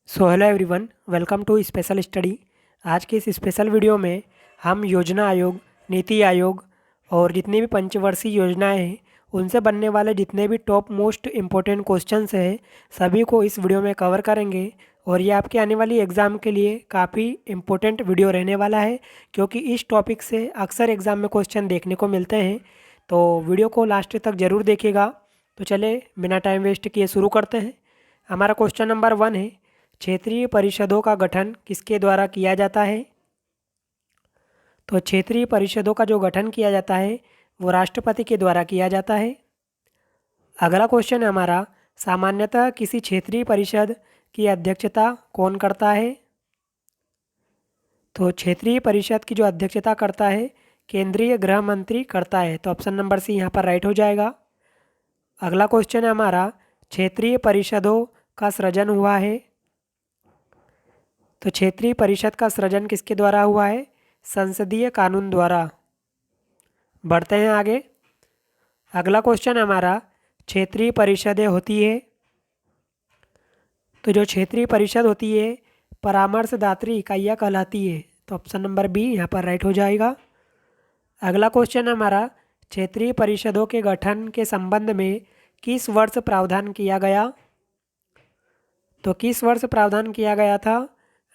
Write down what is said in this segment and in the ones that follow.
So hello everyone, welcome to special study. आज के इस स्पेशल वीडियो में हम योजना आयोग, नीति आयोग और जितनी भी पंचवर्षीय योजनाएं हैं उनसे बनने वाले जितने भी टॉप मोस्ट इम्पोर्टेंट क्वेश्चंस हैं सभी को इस वीडियो में कवर करेंगे। और ये आपके आने वाली एग्ज़ाम के लिए काफ़ी इम्पोर्टेंट वीडियो रहने वाला है, क्योंकि इस टॉपिक से अक्सर एग्ज़ाम में क्वेश्चन देखने को मिलते हैं। तो वीडियो को लास्ट तक ज़रूर देखिएगा। तो चले बिना टाइम वेस्ट किए शुरू करते हैं। हमारा क्वेश्चन नंबर 1 है, क्षेत्रीय परिषदों का गठन किसके द्वारा किया जाता है? तो क्षेत्रीय परिषदों का जो गठन किया जाता है वो राष्ट्रपति के द्वारा किया जाता है। अगला क्वेश्चन है हमारा, सामान्यतः किसी क्षेत्रीय परिषद की अध्यक्षता कौन करता है? तो क्षेत्रीय परिषद की जो अध्यक्षता करता है केंद्रीय गृह मंत्री करता है। तो ऑप्शन नंबर सी यहाँ पर राइट हो जाएगा। अगला क्वेश्चन है हमारा, क्षेत्रीय परिषदों का सृजन हुआ है? तो क्षेत्रीय परिषद का सृजन किसके द्वारा हुआ है? संसदीय कानून द्वारा। बढ़ते हैं आगे। अगला क्वेश्चन हमारा, क्षेत्रीय परिषदें होती है? तो जो क्षेत्रीय परिषद होती है परामर्शदात्री इकाइयाँ कहलाती है। तो ऑप्शन नंबर बी यहाँ पर राइट हो जाएगा। अगला क्वेश्चन हमारा, क्षेत्रीय परिषदों के गठन के संबंध में किस वर्ष प्रावधान किया गया? तो किस वर्ष प्रावधान किया गया था?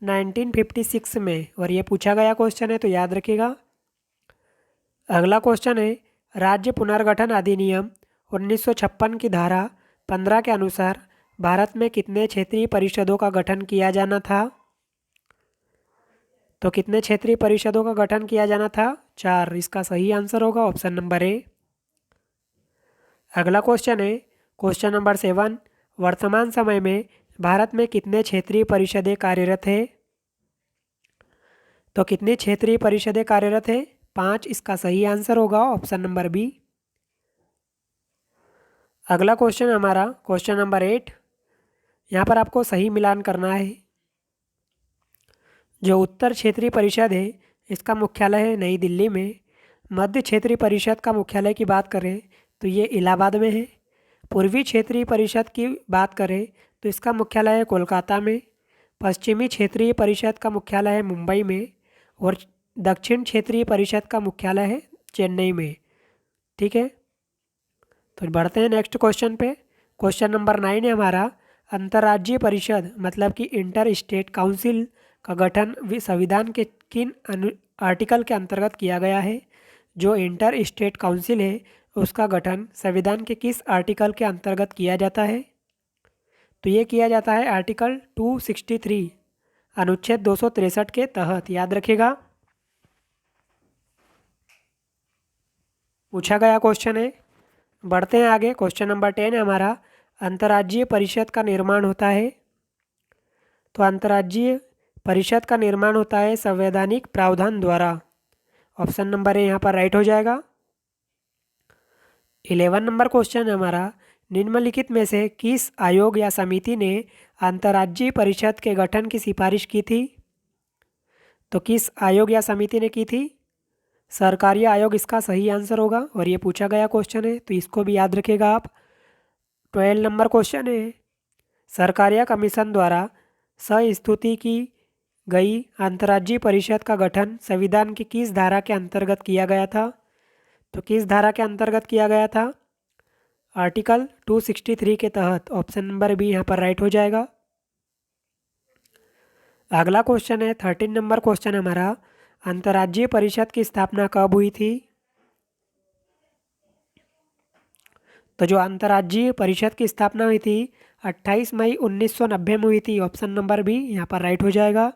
1956 में। और ये पूछा गया क्वेश्चन है तो याद रखिएगा। अगला क्वेश्चन है, राज्य पुनर्गठन अधिनियम 1956 की धारा 15 के अनुसार भारत में कितने क्षेत्रीय परिषदों का गठन किया जाना था? तो कितने क्षेत्रीय परिषदों का गठन किया जाना था? 4। इसका सही आंसर होगा ऑप्शन नंबर ए। अगला क्वेश्चन है क्वेश्चन नंबर 7, वर्तमान समय में भारत में कितने क्षेत्रीय परिषदें कार्यरत है? तो कितनी क्षेत्रीय परिषदें कार्यरत है? 5। इसका सही आंसर होगा ऑप्शन नंबर बी। अगला क्वेश्चन हमारा क्वेश्चन नंबर 8, यहाँ पर आपको सही मिलान करना है। जो उत्तर क्षेत्रीय परिषद है इसका मुख्यालय है नई दिल्ली में। मध्य क्षेत्रीय परिषद का मुख्यालय की बात करें तो ये इलाहाबाद में है। पूर्वी क्षेत्रीय परिषद की बात करें तो इसका मुख्यालय है कोलकाता में। पश्चिमी क्षेत्रीय परिषद का मुख्यालय है मुंबई में। और दक्षिण क्षेत्रीय परिषद का मुख्यालय है चेन्नई में। ठीक है, तो बढ़ते हैं नेक्स्ट क्वेश्चन पे। क्वेश्चन नंबर 9 है हमारा, अंतर्राज्यीय परिषद मतलब कि इंटर स्टेट काउंसिल का गठन संविधान के किन आर्टिकल के अंतर्गत किया गया है? जो इंटर स्टेट काउंसिल है उसका गठन संविधान के किस आर्टिकल के अंतर्गत किया जाता है? तो ये किया जाता है आर्टिकल 263 अनुच्छेद 263 के तहत। याद रखिएगा, पूछा गया क्वेश्चन है। बढ़ते हैं आगे। क्वेश्चन नंबर 10 है हमारा, अंतर्राज्यीय परिषद का निर्माण होता है? तो अंतर्राज्यीय परिषद का निर्माण होता है संवैधानिक प्रावधान द्वारा। ऑप्शन नंबर ए यहाँ पर राइट हो जाएगा। 11 नंबर क्वेश्चन है हमारा, निम्नलिखित में से किस आयोग या समिति ने अंतर्राज्यीय परिषद के गठन की सिफारिश की थी? तो किस आयोग या समिति ने की थी? सरकारी आयोग इसका सही आंसर होगा और ये पूछा गया क्वेश्चन है तो इसको भी याद रखिएगा आप। 12 नंबर क्वेश्चन है, सरकारिया कमीशन द्वारा संस्तुति की गई अंतर्राज्यीय परिषद का गठन संविधान की किस धारा के अंतर्गत किया गया था? तो किस धारा के अंतर्गत किया गया था? आर्टिकल 263 के तहत। ऑप्शन नंबर बी यहाँ पर राइट हो जाएगा। अगला क्वेश्चन है 13 नंबर क्वेश्चन हमारा, अंतर्राज्यीय परिषद की स्थापना कब हुई थी? तो जो अंतर्राज्यीय परिषद की स्थापना हुई थी 28 मई 1990 में हुई थी। ऑप्शन नंबर बी यहाँ पर राइट हो जाएगा।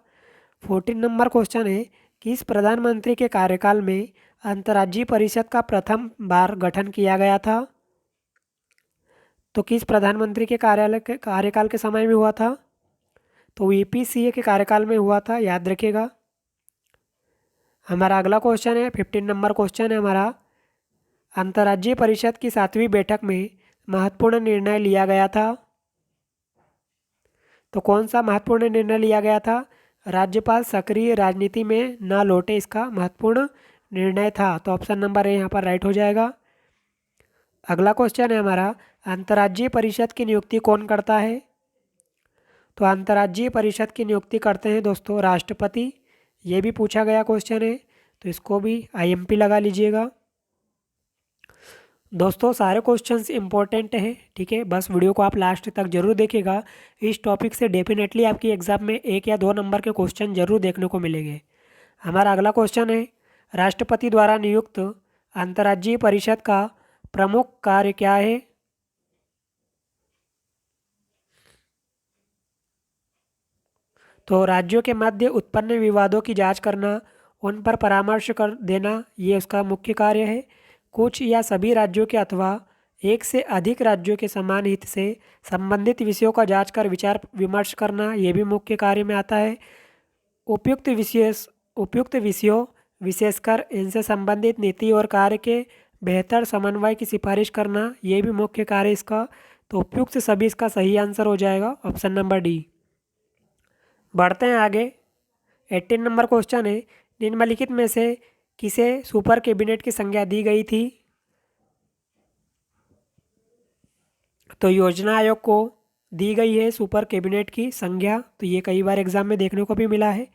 14 नंबर क्वेश्चन है, किस प्रधानमंत्री के कार्यकाल में अंतर्राज्यीय परिषद का प्रथम बार गठन किया गया था? तो किस प्रधानमंत्री के कार्यकाल के समय में हुआ था? तो वीपीसीए के कार्यकाल में हुआ था। याद रखिएगा। हमारा अगला क्वेश्चन है 15 नंबर क्वेश्चन है हमारा, अंतर्राज्यीय परिषद की 7वीं बैठक में महत्वपूर्ण निर्णय लिया गया था? तो कौन सा महत्वपूर्ण निर्णय लिया गया था? राज्यपाल सक्रिय राजनीति में न लौटे, इसका महत्वपूर्ण निर्णय था। तो ऑप्शन नंबर ए यहाँ पर राइट हो जाएगा। अगला क्वेश्चन है हमारा, अंतर्राज्यीय परिषद की नियुक्ति कौन करता है? तो अंतर्राज्यीय परिषद की नियुक्ति करते हैं दोस्तों राष्ट्रपति। ये भी पूछा गया क्वेश्चन है, तो इसको भी आईएमपी लगा लीजिएगा। दोस्तों सारे क्वेश्चंस इंपॉर्टेंट हैं, ठीक है, बस वीडियो को आप लास्ट तक जरूर देखिएगा। इस टॉपिक से डेफिनेटली आपकी एग्जाम में 1 या 2 नंबर के क्वेश्चन जरूर देखने को मिलेंगे। हमारा अगला क्वेश्चन है, राष्ट्रपति द्वारा नियुक्त अंतर्राज्यीय परिषद का प्रमुख कार्य क्या है? तो राज्यों के मध्य उत्पन्न विवादों की जांच करना, उन पर परामर्श कर देना, ये उसका मुख्य कार्य है। कुछ या सभी राज्यों के अथवा एक से अधिक राज्यों के समान हित से संबंधित विषयों का जांच कर विचार विमर्श करना, ये भी मुख्य कार्य में आता है। उपयुक्त विषयों विशेषकर इनसे संबंधित नीति और कार्य के बेहतर समन्वय की सिफारिश करना, ये भी मुख्य कार्य इसका। तो उपयुक्त सभी इसका सही आंसर हो जाएगा ऑप्शन नंबर डी। बढ़ते हैं आगे। 18 नंबर क्वेश्चन है, निम्नलिखित में से किसे सुपर कैबिनेट की संज्ञा दी गई थी? तो योजना आयोग को दी गई है सुपर कैबिनेट की संज्ञा, तो ये कई बार एग्जाम में देखने को भी मिला है।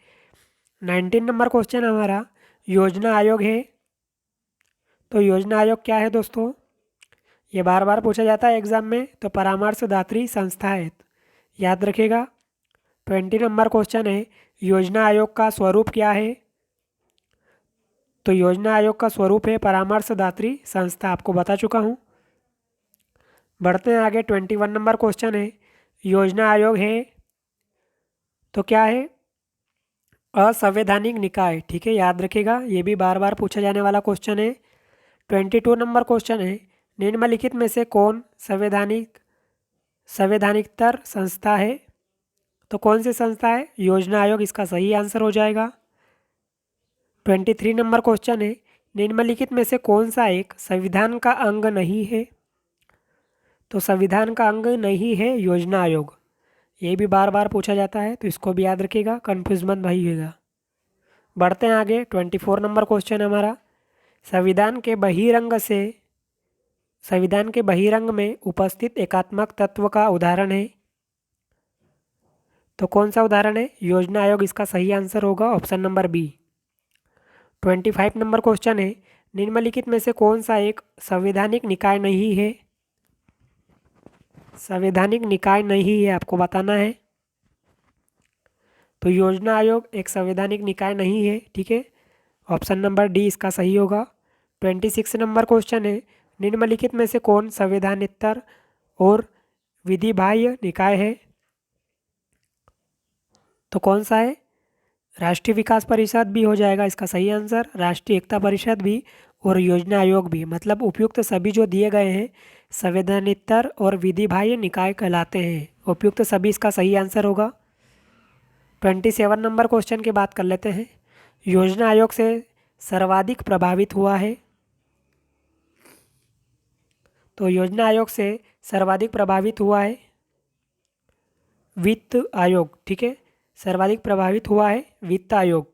19 नंबर क्वेश्चन हमारा योजना आयोग है। तो योजना आयोग क्या है दोस्तों? ये बार बार पूछा जाता है एग्जाम में, तो परामर्शदात्री संस्था है, याद रखिएगा। 20 नंबर क्वेश्चन है, योजना आयोग का स्वरूप क्या है? तो योजना आयोग का स्वरूप है परामर्शदात्री संस्था, आपको बता चुका हूँ। बढ़ते हैं आगे। 21 नंबर क्वेश्चन है, योजना आयोग है तो क्या है? असंवैधानिक निकाय, ठीक है, याद रखिएगा, ये भी बार बार पूछा जाने वाला क्वेश्चन है। 22 नंबर क्वेश्चन है, निम्नलिखित में से कौन संवैधानिकतर संस्था है? तो कौन सी संस्था है? योजना आयोग इसका सही आंसर हो जाएगा। 23 नंबर क्वेश्चन है, निम्नलिखित में से कौन सा एक संविधान का अंग नहीं है? तो संविधान का अंग नहीं है योजना आयोग, ये भी बार बार पूछा जाता है, तो इसको भी याद रखिएगा, कन्फ्यूज मत भइएगा। बढ़ते हैं आगे। 24 नंबर क्वेश्चन हमारा, संविधान के बहिरंग में उपस्थित एकात्मक तत्व का उदाहरण है? तो कौन सा उदाहरण है? योजना आयोग इसका सही आंसर होगा ऑप्शन नंबर बी। 25 नंबर क्वेश्चन है, निम्नलिखित में से कौन सा एक संवैधानिक निकाय नहीं है? संवैधानिक निकाय नहीं है, आपको बताना है। तो योजना आयोग एक संवैधानिक निकाय नहीं है, ठीक है, ऑप्शन नंबर डी इसका सही होगा। 26 नंबर क्वेश्चन है, निम्नलिखित में से कौन संवैधानिकतर और विधिबाह्य निकाय है? तो कौन सा है? राष्ट्रीय विकास परिषद भी हो जाएगा इसका सही आंसर, राष्ट्रीय एकता परिषद भी और योजना आयोग भी, मतलब उपयुक्त सभी जो दिए गए हैं संवैधानिकतर और विधिबाह्य निकाय कहलाते हैं। उपयुक्त सभी इसका सही आंसर होगा। 27 नंबर क्वेश्चन की बात कर लेते हैं, योजना आयोग से सर्वाधिक प्रभावित हुआ है? तो योजना आयोग से सर्वाधिक प्रभावित हुआ है वित्त आयोग, ठीक है, सर्वाधिक प्रभावित हुआ है वित्त आयोग।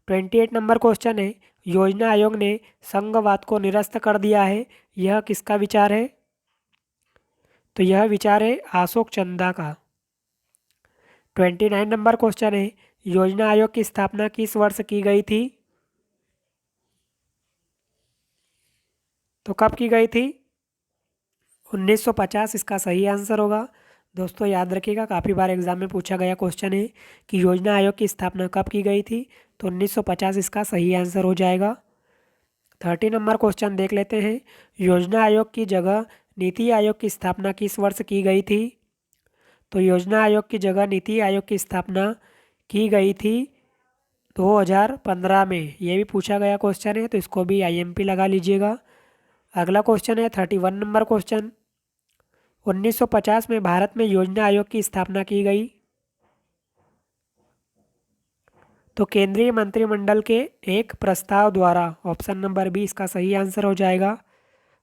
28 नंबर क्वेश्चन है, योजना आयोग ने संघवाद को निरस्त कर दिया है, यह किसका विचार है? तो यह विचार है अशोक चंदा का। 29 नंबर क्वेश्चन है, योजना आयोग की स्थापना किस वर्ष की गई थी? तो कब की गई थी? 1950 इसका सही आंसर होगा। दोस्तों याद रखिएगा, काफ़ी बार एग्जाम में पूछा गया क्वेश्चन है कि योजना आयोग की स्थापना कब की गई थी, तो 1950 इसका सही आंसर हो जाएगा। 30 नंबर क्वेश्चन देख लेते हैं, योजना आयोग की जगह नीति आयोग की स्थापना किस वर्ष की गई थी? तो योजना आयोग की जगह नीति आयोग की स्थापना की गई थी 2015 में, ये भी पूछा गया क्वेश्चन है, तो इसको भी आईएमपी लगा लीजिएगा। अगला क्वेश्चन है 31 नंबर क्वेश्चन, 1950 में भारत में योजना आयोग की स्थापना की गई? तो केंद्रीय मंत्रिमंडल के एक प्रस्ताव द्वारा, ऑप्शन नंबर बी इसका सही आंसर हो जाएगा।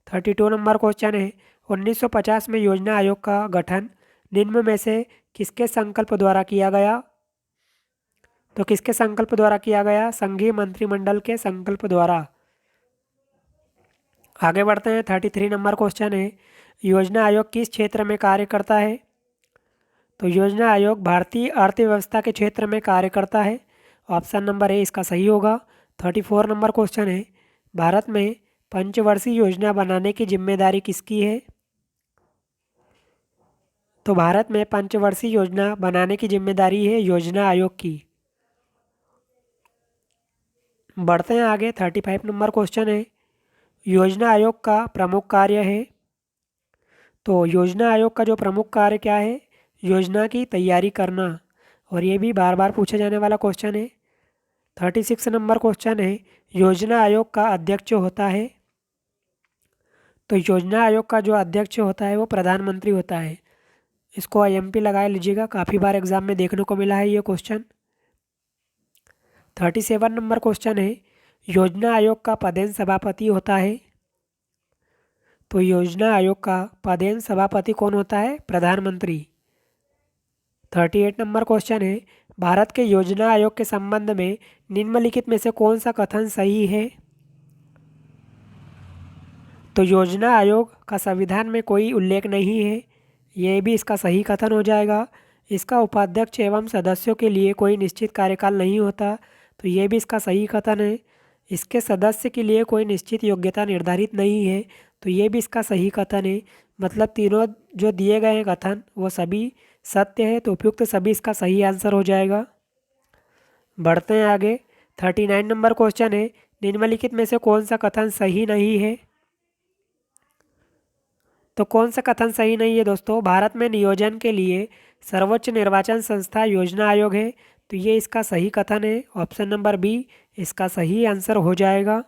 32 नंबर क्वेश्चन है, 1950 में योजना आयोग का गठन निम्न में से किसके संकल्प द्वारा किया गया? तो किसके संकल्प द्वारा किया गया? संघीय मंत्रिमंडल के संकल्प द्वारा। आगे बढ़ते हैं। 33 नंबर क्वेश्चन है, योजना आयोग किस क्षेत्र में कार्य करता है? तो योजना आयोग भारतीय अर्थव्यवस्था के क्षेत्र में कार्य करता है। ऑप्शन नंबर ए इसका सही होगा। 34 नंबर क्वेश्चन है, भारत में पंचवर्षीय योजना बनाने की जिम्मेदारी किसकी है? तो भारत में पंचवर्षीय योजना बनाने की जिम्मेदारी है योजना आयोग की। बढ़ते हैं आगे। 35 नंबर क्वेश्चन है, योजना आयोग का प्रमुख कार्य है। तो योजना आयोग का जो प्रमुख कार्य क्या है? योजना की तैयारी करना। और ये भी बार बार पूछा जाने वाला क्वेश्चन है। 36 नंबर क्वेश्चन है, योजना आयोग का अध्यक्ष होता है। तो योजना आयोग का जो अध्यक्ष होता है वो प्रधानमंत्री होता है। इसको IMP लगा लीजिएगा, काफ़ी बार एग्जाम में देखने को मिला है ये क्वेश्चन। 37 नंबर क्वेश्चन है, योजना आयोग का पदेन सभापति होता है। तो योजना आयोग का पदेन सभापति कौन होता है? प्रधानमंत्री। 38 नंबर क्वेश्चन है, भारत के योजना आयोग के संबंध में निम्नलिखित में से कौन सा कथन सही है? तो योजना आयोग का संविधान में कोई उल्लेख नहीं है, ये भी इसका सही कथन हो जाएगा। इसका उपाध्यक्ष एवं सदस्यों के लिए कोई निश्चित कार्यकाल नहीं होता, तो ये भी इसका सही कथन है। इसके सदस्य के लिए कोई निश्चित योग्यता निर्धारित नहीं है, तो ये भी इसका सही कथन है। मतलब तीनों जो दिए गए हैं कथन वो सभी सत्य है, तो उपयुक्त सभी इसका सही आंसर हो जाएगा। बढ़ते हैं आगे। 39 नंबर क्वेश्चन है, निम्नलिखित में से कौन सा कथन सही नहीं है? तो कौन सा कथन सही नहीं है दोस्तों? भारत में नियोजन के लिए सर्वोच्च निर्वाचन संस्था योजना आयोग है, तो ये इसका सही कथन है। ऑप्शन नंबर बी इसका सही आंसर हो जाएगा।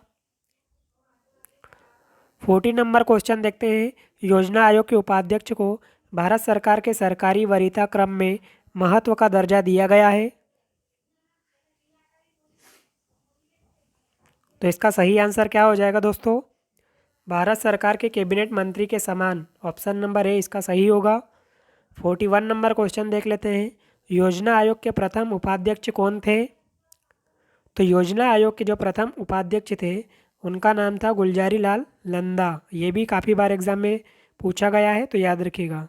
40 नंबर क्वेश्चन देखते हैं, योजना आयोग के उपाध्यक्ष को भारत सरकार के सरकारी वरीयता क्रम में महत्व का दर्जा दिया गया है। तो इसका सही आंसर क्या हो जाएगा दोस्तों? भारत सरकार के कैबिनेट मंत्री के समान। ऑप्शन नंबर ए इसका सही होगा। 41 नंबर क्वेश्चन देख लेते हैं, योजना आयोग के प्रथम उपाध्यक्ष कौन थे? तो योजना आयोग के जो प्रथम उपाध्यक्ष थे उनका नाम था गुलजारी लाल नंदा। ये भी काफ़ी बार एग्जाम में पूछा गया है, तो याद रखिएगा।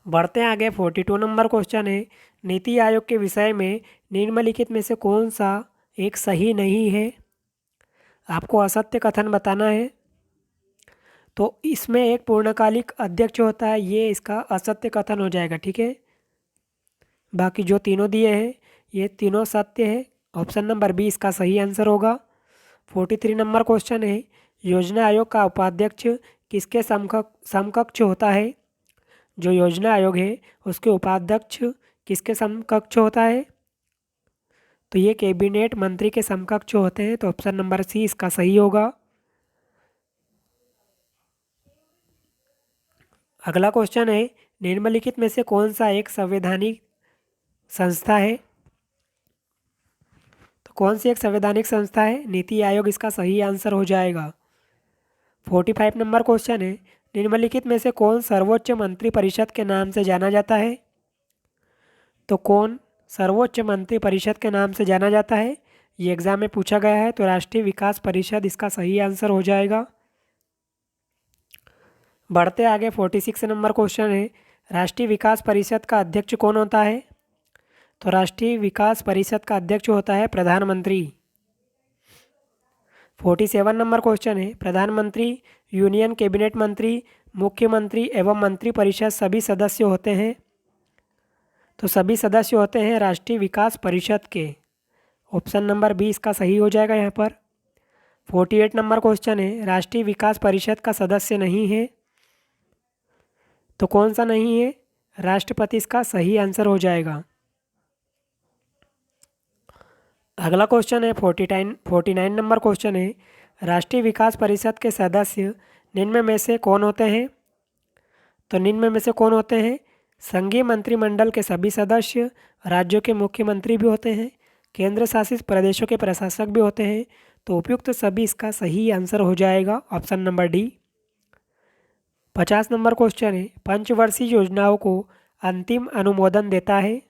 बढ़ते हैं आगे। 42 नंबर क्वेश्चन है, नीति आयोग के विषय में निम्नलिखित में से कौन सा एक सही नहीं है? आपको असत्य कथन बताना है। तो इसमें एक पूर्णकालिक अध्यक्ष होता है, ये इसका असत्य कथन हो जाएगा, ठीक है। बाकी जो तीनों दिए हैं ये तीनों सत्य है। ऑप्शन नंबर बी इसका सही आंसर होगा। 43 नंबर क्वेश्चन है, योजना आयोग का उपाध्यक्ष किसके समकक्ष होता है? जो योजना आयोग है उसके उपाध्यक्ष किसके समकक्ष होता है? तो ये कैबिनेट मंत्री के समकक्ष होते हैं, तो ऑप्शन नंबर सी इसका सही होगा। अगला क्वेश्चन है, निम्नलिखित में से कौन सा एक संवैधानिक संस्था है? तो कौन सी एक संवैधानिक संस्था है? नीति आयोग इसका सही आंसर हो जाएगा। 45 नंबर क्वेश्चन है, निम्नलिखित में से कौन सर्वोच्च मंत्री परिषद के नाम से जाना जाता है? तो कौन सर्वोच्च मंत्री परिषद के नाम से जाना जाता है? ये एग्जाम में पूछा गया है, तो राष्ट्रीय विकास परिषद इसका सही आंसर हो जाएगा। बढ़ते आगे। 46 नंबर क्वेश्चन है, राष्ट्रीय विकास परिषद का अध्यक्ष कौन होता है? तो राष्ट्रीय विकास परिषद का अध्यक्ष होता है प्रधानमंत्री। 47 नंबर क्वेश्चन है, प्रधानमंत्री, यूनियन कैबिनेट मंत्री, मुख्यमंत्री एवं मंत्री परिषद सभी सदस्य होते हैं। तो सभी सदस्य होते हैं राष्ट्रीय विकास परिषद के। ऑप्शन नंबर बी इसका सही हो जाएगा यहाँ पर। 48 नंबर क्वेश्चन है, राष्ट्रीय विकास परिषद का सदस्य नहीं है। तो कौन सा नहीं है? राष्ट्रपति इसका सही आंसर हो जाएगा। अगला क्वेश्चन है 49 नंबर क्वेश्चन है, राष्ट्रीय विकास परिषद के सदस्य निम्न में से कौन होते हैं? तो निम्न में से कौन होते हैं? संघीय मंत्रिमंडल के सभी सदस्य, राज्यों के मुख्यमंत्री भी होते हैं, केंद्र शासित प्रदेशों के प्रशासक भी होते हैं। तो उपयुक्त सभी इसका सही आंसर हो जाएगा। Option number D. 50 number question है, पंचवर्षीय योजनाओं को अंतिम अनुमोदन देता है।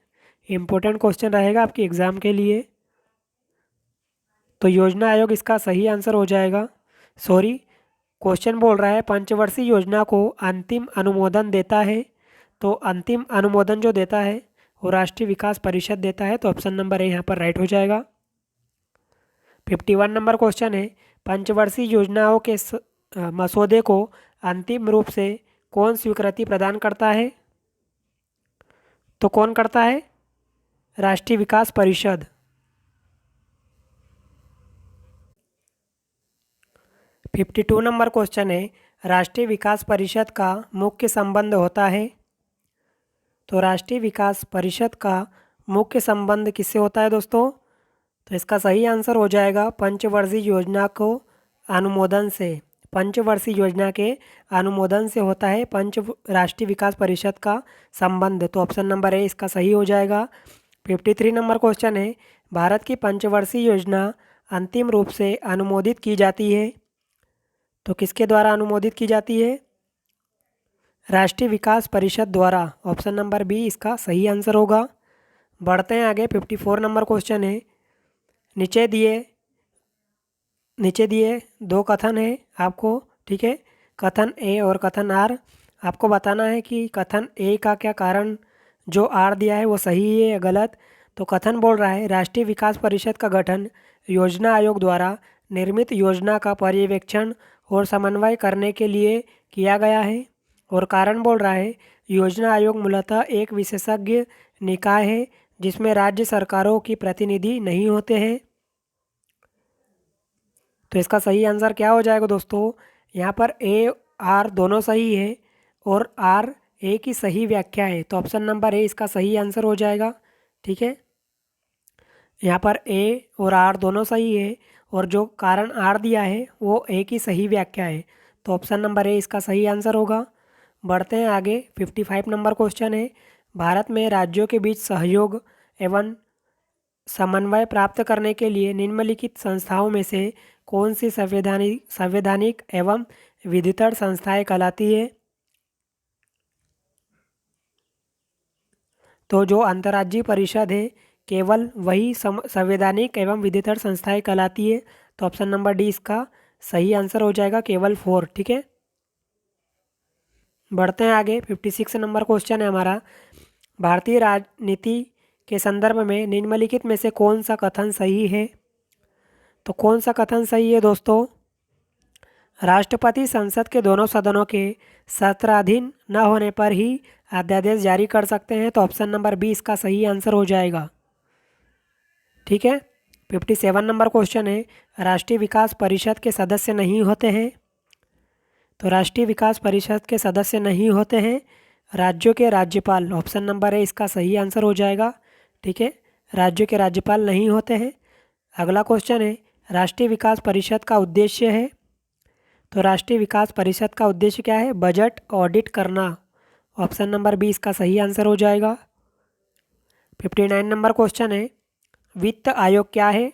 इम्पोर्टेंट क्वेश्चन रहेगा आपके एग्जाम के लिए। तो योजना आयोग इसका सही आंसर हो जाएगा। सॉरी, क्वेश्चन बोल रहा है पंचवर्षीय योजना को अंतिम अनुमोदन देता है, तो अंतिम अनुमोदन जो देता है वो राष्ट्रीय विकास परिषद देता है। तो ऑप्शन नंबर ए यहाँ पर राइट हो जाएगा। 51 नंबर क्वेश्चन है, पंचवर्षीय योजनाओं के मसौदे को अंतिम रूप से कौन स्वीकृति प्रदान करता है? तो कौन करता है? राष्ट्रीय विकास परिषद। 52 नंबर क्वेश्चन है, राष्ट्रीय विकास परिषद का मुख्य संबंध होता है? तो राष्ट्रीय विकास परिषद का मुख्य संबंध किससे होता है दोस्तों? तो इसका सही आंसर हो जाएगा पंचवर्षीय योजना को अनुमोदन से। पंचवर्षीय योजना के अनुमोदन से होता है राष्ट्रीय विकास परिषद का संबंध। तो ऑप्शन नंबर ए इसका सही हो जाएगा। 53 नंबर क्वेश्चन है, भारत की पंचवर्षीय योजना अंतिम रूप से अनुमोदित की जाती है? तो किसके द्वारा अनुमोदित की जाती है? राष्ट्रीय विकास परिषद द्वारा। ऑप्शन नंबर बी इसका सही आंसर होगा। बढ़ते हैं आगे। 54 नंबर क्वेश्चन है, नीचे दिए दो कथन है आपको, ठीक है, कथन ए और कथन आर। आपको बताना है कि कथन ए का क्या कारण जो आर दिया है वो सही है या गलत। तो कथन बोल रहा है राष्ट्रीय विकास परिषद का गठन योजना आयोग द्वारा निर्मित योजना का पर्यवेक्षण और समन्वय करने के लिए किया गया है। और कारण बोल रहा है योजना आयोग मूलतः एक विशेषज्ञ निकाय है जिसमें राज्य सरकारों की प्रतिनिधि नहीं होते हैं। तो इसका सही आंसर क्या हो जाएगा दोस्तों? यहाँ पर ए आर दोनों सही है और आर ए की सही व्याख्या है। तो ऑप्शन नंबर ए इसका सही आंसर हो जाएगा, ठीक है। यहाँ पर ए और आर दोनों सही है और जो कारण आर दिया है वो ए की सही व्याख्या है। तो ऑप्शन नंबर ए इसका सही आंसर होगा। बढ़ते हैं आगे। 55 नंबर क्वेश्चन है, भारत में राज्यों के बीच सहयोग एवं समन्वय प्राप्त करने के लिए निम्नलिखित संस्थाओं में से कौन सी संवैधानिक एवं विधितर संस्थाएं कहलाती है? तो जो अंतर्राज्यीय परिषद है केवल वही संवैधानिक एवं विधितर संस्थाएं कहलाती है। तो ऑप्शन नंबर डी इसका सही आंसर हो जाएगा, केवल 4, ठीक है। बढ़ते हैं आगे। 56 नंबर क्वेश्चन है हमारा, भारतीय राजनीति के संदर्भ में निम्नलिखित में से कौन सा कथन सही है? तो कौन सा कथन सही है दोस्तों? राष्ट्रपति संसद के दोनों सदनों के सत्राधीन न होने पर ही अध्यादेश जारी कर सकते हैं। तो ऑप्शन नंबर बी इसका सही आंसर हो जाएगा, ठीक है। 57 नंबर क्वेश्चन है, राष्ट्रीय विकास परिषद के सदस्य नहीं होते हैं? तो राष्ट्रीय विकास परिषद के सदस्य नहीं होते हैं राज्यों के राज्यपाल। ऑप्शन नंबर ए इसका सही आंसर हो जाएगा, ठीक है। राज्यों के राज्यपाल नहीं होते हैं। अगला क्वेश्चन है, राष्ट्रीय विकास परिषद का उद्देश्य है? तो राष्ट्रीय विकास परिषद का उद्देश्य क्या है? बजट ऑडिट करना। ऑप्शन नंबर बी इसका सही आंसर हो जाएगा। 59 नंबर क्वेश्चन है, वित्त आयोग क्या है?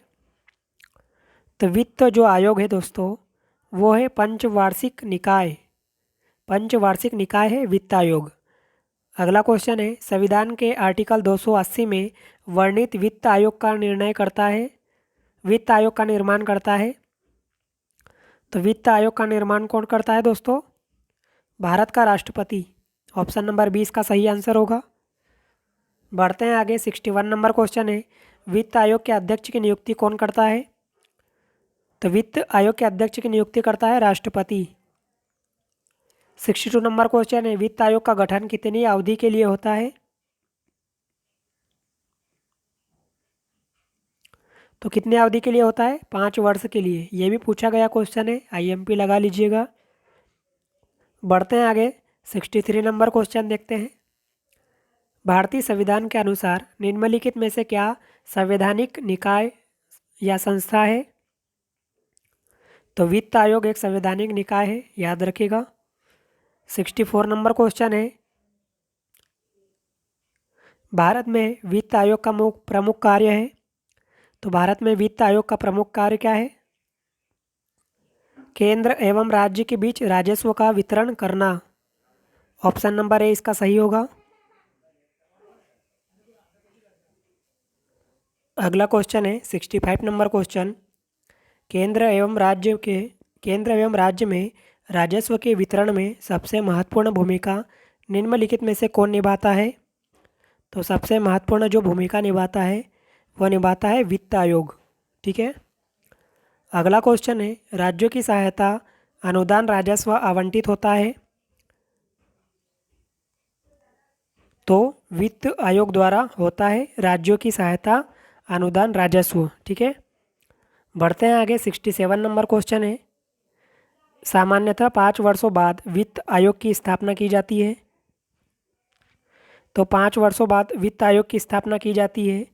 तो वित्त जो आयोग है दोस्तों वो है पंचवार्षिक निकाय। पंचवार्षिक निकाय है वित्त आयोग। अगला क्वेश्चन है, संविधान के आर्टिकल 280 में वर्णित वित्त आयोग का निर्णय करता है, वित्त आयोग का निर्माण करता है। तो वित्त आयोग का निर्माण कौन करता है दोस्तों? भारत का राष्ट्रपति। ऑप्शन नंबर बी इसका सही आंसर होगा। बढ़ते हैं आगे। 61 नंबर क्वेश्चन है, वित्त आयोग के अध्यक्ष की नियुक्ति कौन करता है? तो वित्त आयोग के अध्यक्ष की नियुक्ति करता है राष्ट्रपति। 62 नंबर क्वेश्चन है, वित्त आयोग का गठन कितनी अवधि के लिए होता है? तो कितनी अवधि के लिए होता है? 5 वर्ष के लिए। ये भी पूछा गया क्वेश्चन है, आईएमपी लगा लीजिएगा। बढ़ते हैं आगे। 63 नंबर क्वेश्चन देखते हैं, भारतीय संविधान के अनुसार निम्नलिखित में से क्या संवैधानिक निकाय या संस्था है? तो वित्त आयोग एक संवैधानिक निकाय है, याद रखिएगा। 64 नंबर क्वेश्चन है, भारत में वित्त आयोग का प्रमुख कार्य है? तो भारत में वित्त आयोग का प्रमुख कार्य क्या है? केंद्र एवं राज्य के बीच राजस्व का वितरण करना। ऑप्शन नंबर ए इसका सही होगा। अगला क्वेश्चन है 65 नंबर क्वेश्चन, केंद्र एवं राज्य में राजस्व के वितरण में सबसे महत्वपूर्ण भूमिका निम्नलिखित में से कौन निभाता है? तो सबसे महत्वपूर्ण जो भूमिका निभाता है वह निभाता है वित्त आयोग। ठीक है। अगला क्वेश्चन है, राज्यों की सहायता अनुदान राजस्व आवंटित होता है तो वित्त आयोग द्वारा होता है राज्यों की सहायता अनुदान राजस्व। ठीक है। बढ़ते हैं आगे। 67 नंबर क्वेश्चन है, सामान्यतः 5 वर्षों बाद वित्त आयोग की स्थापना की जाती है। तो 5 वर्षों बाद वित्त आयोग की स्थापना की जाती है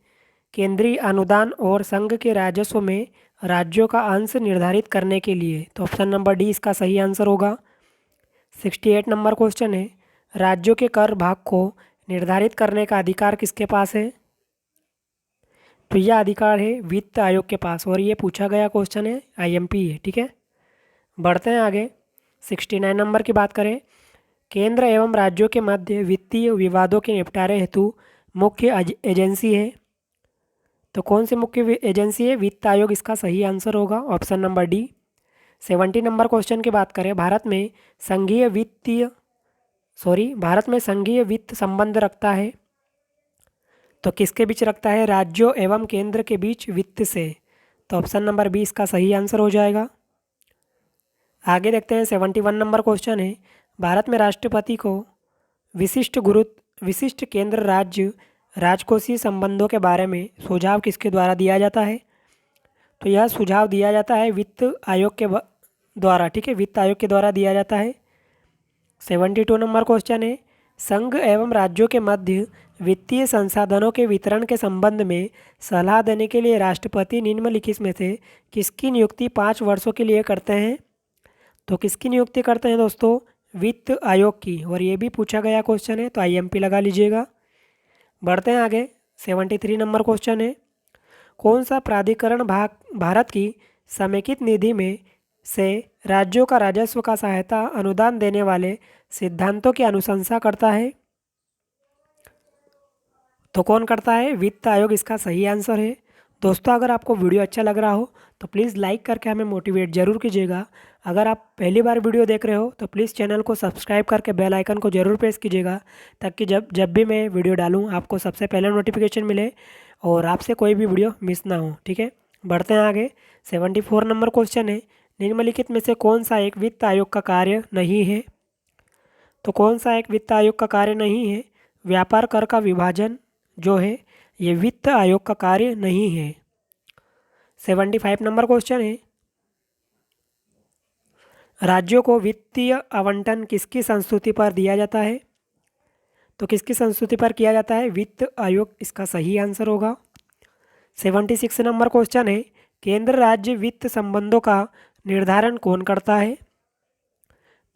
केंद्रीय अनुदान और संघ के राजस्व में राज्यों का अंश निर्धारित करने के लिए। तो ऑप्शन नंबर डी इसका सही आंसर होगा। 68 नंबर क्वेश्चन है, राज्यों के कर भाग को निर्धारित करने का अधिकार किसके पास है? तो यह अधिकार है वित्त आयोग के पास, और ये पूछा गया क्वेश्चन है, आईएमपी है। ठीक है। बढ़ते हैं आगे। 69 नंबर की बात करें, केंद्र एवं राज्यों के मध्य वित्तीय विवादों के निपटारे हेतु मुख्य एजेंसी है। तो कौन सी मुख्य एजेंसी है? वित्त आयोग इसका सही आंसर होगा, option number D. 70 number question की बात करें, भारत में संघीय वित्त संबंध रखता है तो किसके बीच रखता है? राज्यों एवं केंद्र के बीच वित्त से। तो ऑप्शन नंबर बी इसका सही आंसर हो जाएगा। आगे देखते हैं। 71 नंबर क्वेश्चन है, भारत में राष्ट्रपति को विशिष्ट केंद्र राज्य राजकोषीय संबंधों के बारे में सुझाव किसके द्वारा दिया जाता है? तो यह सुझाव दिया जाता है वित्त आयोग के द्वारा। ठीक है, वित्त आयोग के द्वारा दिया जाता है। 72 नंबर क्वेश्चन है, संघ एवं राज्यों के मध्य वित्तीय संसाधनों के वितरण के संबंध में सलाह देने के लिए राष्ट्रपति निम्नलिखित में से किसकी नियुक्ति 5 वर्षों के लिए करते हैं? तो किसकी नियुक्ति करते हैं दोस्तों? वित्त आयोग की, और ये भी पूछा गया क्वेश्चन है, तो आईएमपी लगा लीजिएगा। बढ़ते हैं आगे। 73 नंबर क्वेश्चन है, कौन सा प्राधिकरण भारत की समेकित निधि में से राज्यों का राजस्व का सहायता अनुदान देने वाले सिद्धांतों की अनुशंसा करता है? तो कौन करता है? वित्त आयोग इसका सही आंसर है। दोस्तों, अगर आपको वीडियो अच्छा लग रहा हो तो प्लीज़ लाइक करके हमें मोटिवेट ज़रूर कीजिएगा। अगर आप पहली बार वीडियो देख रहे हो तो प्लीज़ चैनल को सब्सक्राइब करके बेल आइकन को ज़रूर प्रेस कीजिएगा, ताकि जब भी मैं वीडियो डालूँ आपको सबसे पहले नोटिफिकेशन मिले और आपसे कोई भी वीडियो मिस ना हो। ठीक है। बढ़ते हैं आगे। 74 नंबर क्वेश्चन है, निम्नलिखित में से कौन सा एक वित्त आयोग का कार्य नहीं है? तो कौन सा एक वित्त आयोग का कार्य नहीं है? व्यापार कर का विभाजन जो है ये वित्त आयोग का कार्य नहीं है। 75 नंबर क्वेश्चन है, राज्यों को वित्तीय आवंटन किसकी संस्तुति पर दिया जाता है? तो किसकी संस्तुति पर किया जाता है? वित्त आयोग इसका सही आंसर होगा। 76 नंबर क्वेश्चन है, केंद्र राज्य वित्त संबंधों का निर्धारण कौन करता है?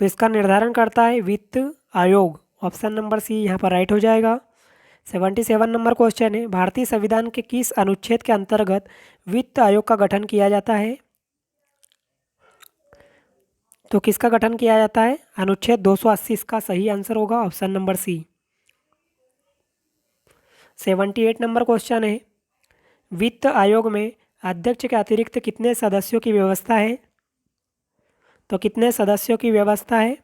तो इसका निर्धारण करता है वित्त आयोग, ऑप्शन नंबर सी यहाँ पर राइट हो जाएगा। 77 नंबर क्वेश्चन है, भारतीय संविधान के किस अनुच्छेद के अंतर्गत वित्त आयोग का गठन किया जाता है? तो किसका गठन किया जाता है? अनुच्छेद 280 इसका सही आंसर होगा, ऑप्शन नंबर सी। 78 नंबर क्वेश्चन है, वित्त आयोग में अध्यक्ष के अतिरिक्त कितने सदस्यों की व्यवस्था है? तो कितने सदस्यों की व्यवस्था है?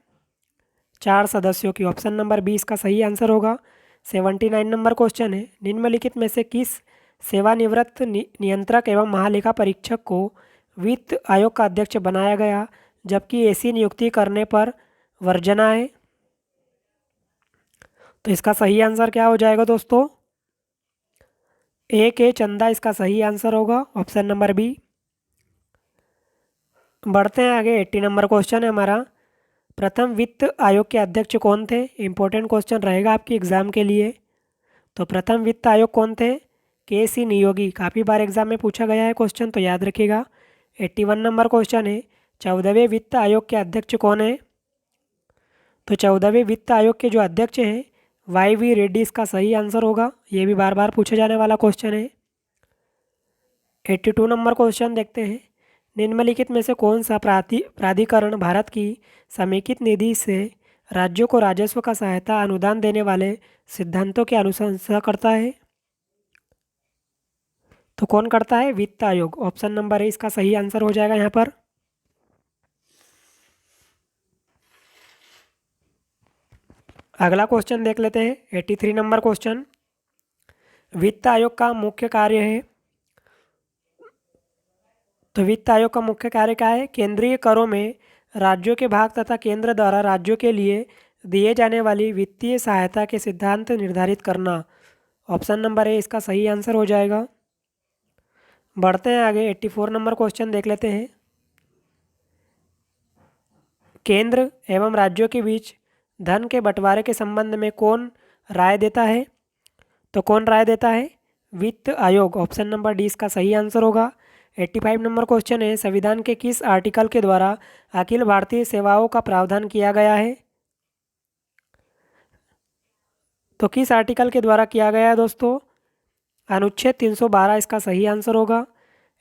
4 सदस्यों की, ऑप्शन नंबर बी इसका सही आंसर होगा। 79 नंबर क्वेश्चन है, निम्नलिखित में से किस सेवानिवृत्त नियंत्रक एवं महालेखा परीक्षक को वित्त आयोग का अध्यक्ष बनाया गया, जबकि ऐसी नियुक्ति करने पर वर्जना है? तो इसका सही आंसर क्या हो जाएगा दोस्तों? ए के चंदा इसका सही आंसर होगा, ऑप्शन नंबर बी। बढ़ते हैं आगे। 80 नंबर क्वेश्चन है हमारा, प्रथम वित्त आयोग के अध्यक्ष कौन थे? इंपॉर्टेंट क्वेश्चन रहेगा आपके एग्जाम के लिए। तो प्रथम वित्त आयोग कौन थे? के सी नियोगी। काफ़ी बार एग्जाम में पूछा गया है क्वेश्चन, तो याद रखिएगा। 81 नंबर क्वेश्चन है, 14वें वित्त आयोग के अध्यक्ष कौन है? तो 14वें वित्त आयोग के जो अध्यक्ष हैं वाई वी रेड्डी इसका सही आंसर होगा। ये भी बार बार पूछे जाने वाला क्वेश्चन है। 82 नंबर क्वेश्चन देखते हैं, निम्नलिखित में से कौन सा प्राधिकरण भारत की समेकित निधि से राज्यों को राजस्व का सहायता अनुदान देने वाले सिद्धांतों की अनुशंसा करता है? तो कौन करता है? वित्त आयोग, ऑप्शन नंबर ए इसका सही आंसर हो जाएगा यहाँ पर। अगला क्वेश्चन देख लेते हैं 83 नंबर क्वेश्चन। वित्त आयोग का मुख्य कार्य है। तो वित्त आयोग का मुख्य कार्य क्या है? केंद्रीय करों में राज्यों के भाग तथा केंद्र द्वारा राज्यों के लिए दिए जाने वाली वित्तीय सहायता के सिद्धांत निर्धारित करना। ऑप्शन नंबर ए इसका सही आंसर हो जाएगा। बढ़ते हैं आगे 84 नंबर क्वेश्चन देख लेते हैं। केंद्र एवं राज्यों के बीच धन के बंटवारे के संबंध में कौन राय देता है? तो कौन राय देता है? वित्त आयोग। ऑप्शन नंबर डी इसका सही आंसर होगा। 85 नंबर क्वेश्चन है, संविधान के किस आर्टिकल के द्वारा अखिल भारतीय सेवाओं का प्रावधान किया गया है? तो किस आर्टिकल के द्वारा किया गया है दोस्तों? अनुच्छेद 312 इसका सही आंसर होगा।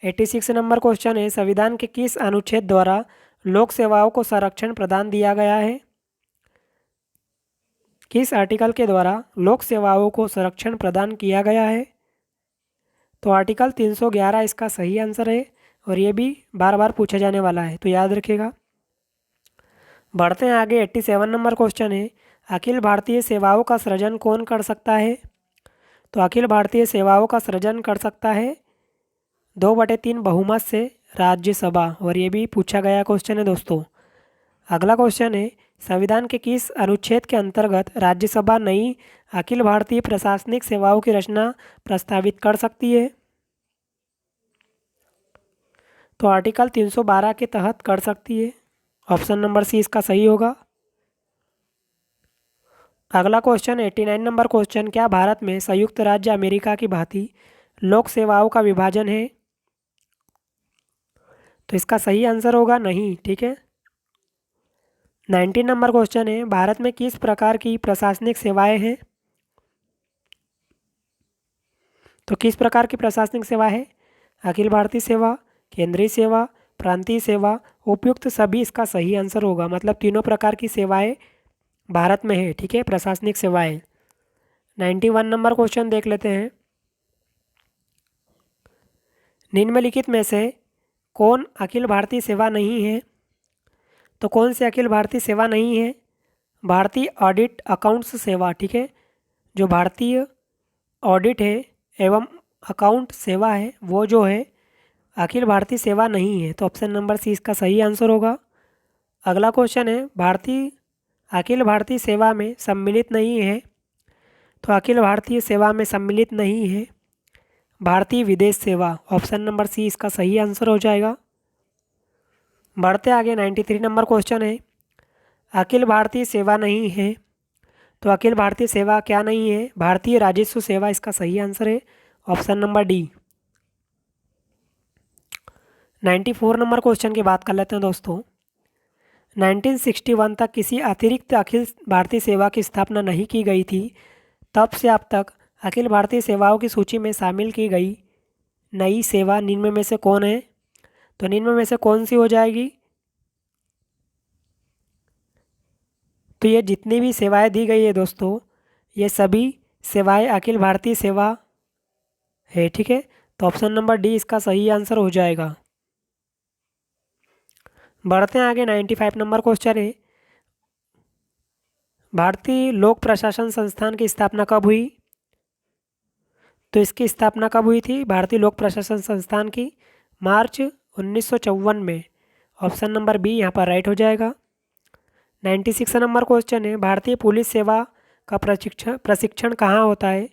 86 नंबर क्वेश्चन है, संविधान के किस अनुच्छेद द्वारा लोक सेवाओं को संरक्षण प्रदान दिया गया है? किस आर्टिकल के द्वारा लोक सेवाओं को संरक्षण प्रदान किया गया है? तो आर्टिकल 311 इसका सही आंसर है और ये भी बार बार पूछा जाने वाला है, तो याद रखिएगा। बढ़ते हैं आगे 87 नंबर क्वेश्चन है, अखिल भारतीय सेवाओं का सृजन कौन कर सकता है? तो अखिल भारतीय सेवाओं का सृजन कर सकता है 2/3 बहुमत से राज्यसभा, और ये भी पूछा गया क्वेश्चन है दोस्तों। अगला क्वेश्चन है, संविधान के किस अनुच्छेद के अंतर्गत राज्यसभा नई अखिल भारतीय प्रशासनिक सेवाओं की रचना प्रस्तावित कर सकती है? तो आर्टिकल 312 के तहत कर सकती है। ऑप्शन नंबर सी इसका सही होगा। अगला क्वेश्चन 89 नंबर क्वेश्चन, क्या भारत में संयुक्त राज्य अमेरिका की भांति लोक सेवाओं का विभाजन है? तो इसका सही आंसर होगा नहीं, ठीक है। 19 नंबर क्वेश्चन है, भारत में किस प्रकार की प्रशासनिक सेवाएं हैं? तो किस प्रकार की प्रशासनिक सेवा है? अखिल भारतीय सेवा, केंद्रीय सेवा, प्रांतीय सेवा, उपयुक्त सभी इसका सही आंसर होगा। मतलब तीनों प्रकार की सेवाएं भारत में है, ठीक है, प्रशासनिक सेवाएं। 91 नंबर क्वेश्चन देख लेते हैं। निम्नलिखित में से कौन अखिल भारतीय सेवा नहीं है? तो कौन सी अखिल भारतीय सेवा नहीं है? भारतीय ऑडिट अकाउंट्स सेवा, ठीक है, जो भारतीय ऑडिट है एवं अकाउंट सेवा है वो जो है अखिल भारतीय सेवा नहीं है। तो ऑप्शन नंबर सी इसका सही आंसर होगा। अगला क्वेश्चन है, भारतीय अखिल भारतीय सेवा में सम्मिलित नहीं है। तो अखिल भारतीय सेवा में सम्मिलित नहीं है भारतीय विदेश सेवा। ऑप्शन नंबर सी इसका सही आंसर हो जाएगा। बढ़ते आगे 93 नंबर क्वेश्चन है, अखिल भारतीय सेवा नहीं है। तो अखिल भारतीय सेवा क्या नहीं है? भारतीय राजस्व सेवा इसका सही आंसर है। Option number D. 94 number question की बात कर लेते हैं दोस्तों। 1961 तक किसी अतिरिक्त अखिल भारतीय सेवा की स्थापना नहीं की गई थी। तब से अब तक अखिल भारतीय सेवाओं की सूची में शामिल की गई नई सेवा निम्न में से कौन है? तो निम्न में से कौन सी हो जाएगी? तो ये जितनी भी सेवाएं दी गई है दोस्तों, ये सभी सेवाएं अखिल भारतीय सेवा है, ठीक है। तो ऑप्शन नंबर डी इसका सही आंसर हो जाएगा। बढ़ते हैं आगे 95 नंबर क्वेश्चन है, भारतीय लोक प्रशासन संस्थान की स्थापना कब हुई? तो इसकी स्थापना कब हुई थी भारतीय लोक प्रशासन संस्थान की? मार्च 1954 में। ऑप्शन नंबर बी यहाँ पर राइट हो जाएगा। 96 नंबर क्वेश्चन है, भारतीय पुलिस सेवा का प्रशिक्षण कहाँ होता है?